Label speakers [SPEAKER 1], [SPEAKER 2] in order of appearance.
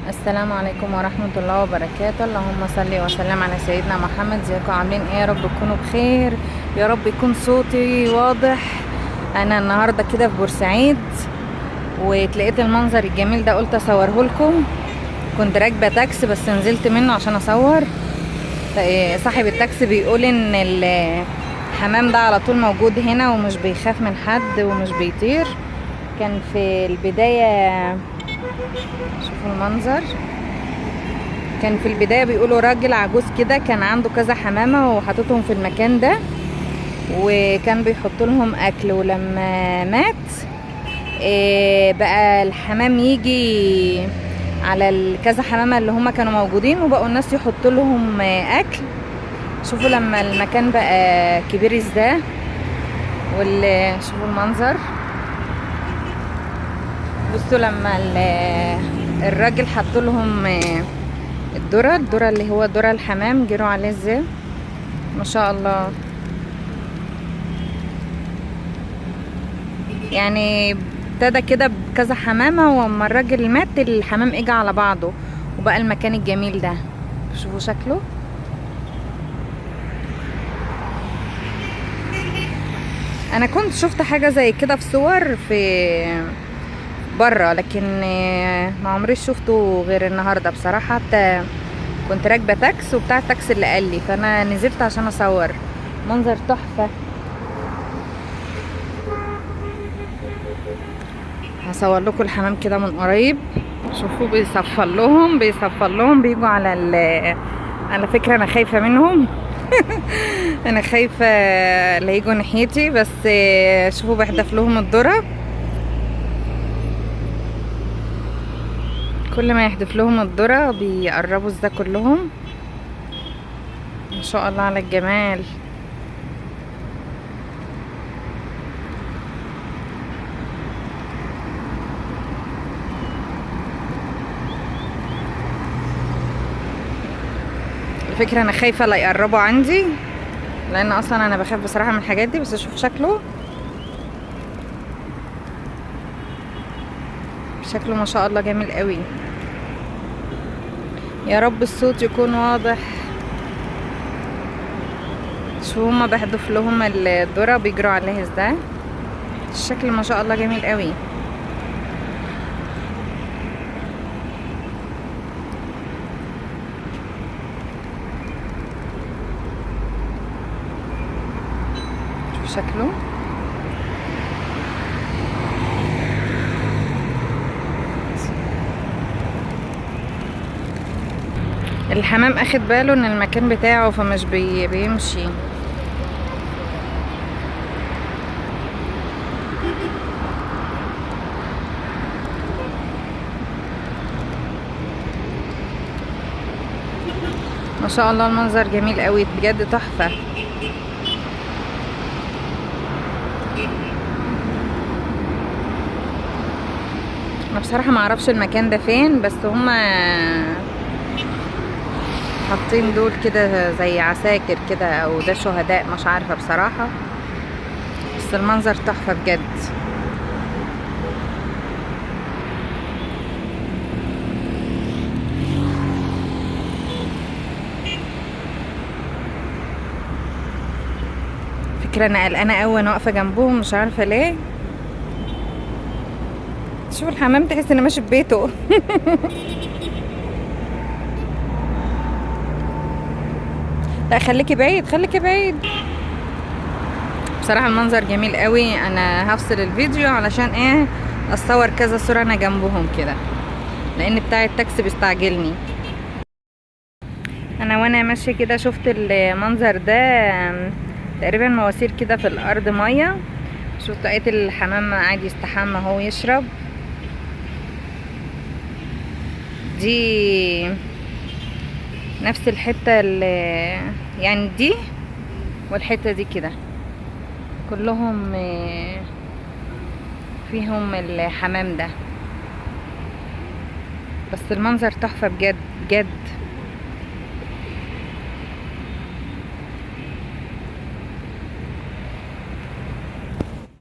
[SPEAKER 1] السلام عليكم ورحمة الله وبركاته. اللهم صل وسلم على سيدنا محمد. ازيكم عاملين ايه؟ يا رب تكونوا بخير، يا رب يكون صوتي واضح. انا النهاردة كده في بورسعيد وتلاقيت المنظر الجميل ده، قلت اصوره لكم. كنت راكبة تاكسي بس نزلت منه عشان اصور. صاحب التاكسي بيقول ان الحمام ده على طول موجود هنا ومش بيخاف من حد ومش بيطير. كان في البداية، شوفوا المنظر، كان في البداية بيقولوا راجل عجوز كده كان عنده كذا حمامة وحطتهم في المكان ده وكان بيحط لهم اكل، ولما مات بقى الحمام يجي على كذا حمامة اللي هما كانوا موجودين وبقوا الناس يحط لهم اكل. شوفوا لما المكان بقى كبير ازاي، شوفوا المنظر. بصوا لما الراجل حط لهم الذرة اللي هو ذرة الحمام، جروا عليه ازاي ما شاء الله. يعني ابتدى كده بكذا حمامة، واما الراجل مات الحمام اجى على بعضه وبقى المكان الجميل ده. شوفوا شكله. انا كنت شفت حاجة زي كده في صور في بره، لكن ما عمري شفته غير النهارده بصراحه. حتى كنت راكبه تاكس وبتاع التاكسي اللي قال لي، فانا نزلت عشان اصور. منظر تحفه. هصور لكم الحمام كده من قريب. شوفوا بيصفر لهم بيجوا على فكره انا خايفه منهم. انا خايفه لا يجوا ناحيتي، بس شوفوا بحدف لهم الذره. كل ما يحدف لهم الذرة بيقربوا ازاي كلهم. ما شاء الله على الجمال. الفكرة انا خايفة لا يقربوا عندي، لان اصلا انا بخاف بصراحة من الحاجات دي. بس شوف شكله ما شاء الله جميل قوي. يا رب الصوت يكون واضح. شو هما بحذف لهم الذرة بيجروا عليه ازاي. الشكل ما شاء الله جميل قوي. شوف شكله. الحمام اخد باله ان المكان بتاعه فمش بيمشي. ما شاء الله المنظر جميل قوي بجد، تحفة. انا بصراحة ما اعرفش المكان ده فين، بس هما حاطين دول كده زي عساكر كده، او ده شهداء، مش عارفة بصراحة. بس المنظر تحفة بجد. فكرة انا قلقانة قوي وانا واقفة جنبهم، مش عارفة ليه. شوف الحمام تحس انه ماشي ببيته. لا خليكي بعيد، خليكي بعيد. بصراحة المنظر جميل قوي. انا هفصل الفيديو علشان ايه اصور كذا صورة انا جنبهم كده، لان بتاع التاكسي بيستعجلني. انا وانا ماشية كده شفت المنظر ده، تقريبا مواسير كده في الارض مية. شفت لقيت الحمام قاعد يستحمى اهو يشرب. دي نفس الحتة اللي يعني دي والحتة دي كده كلهم فيهم الحمام ده. بس المنظر تحفة بجد بجد.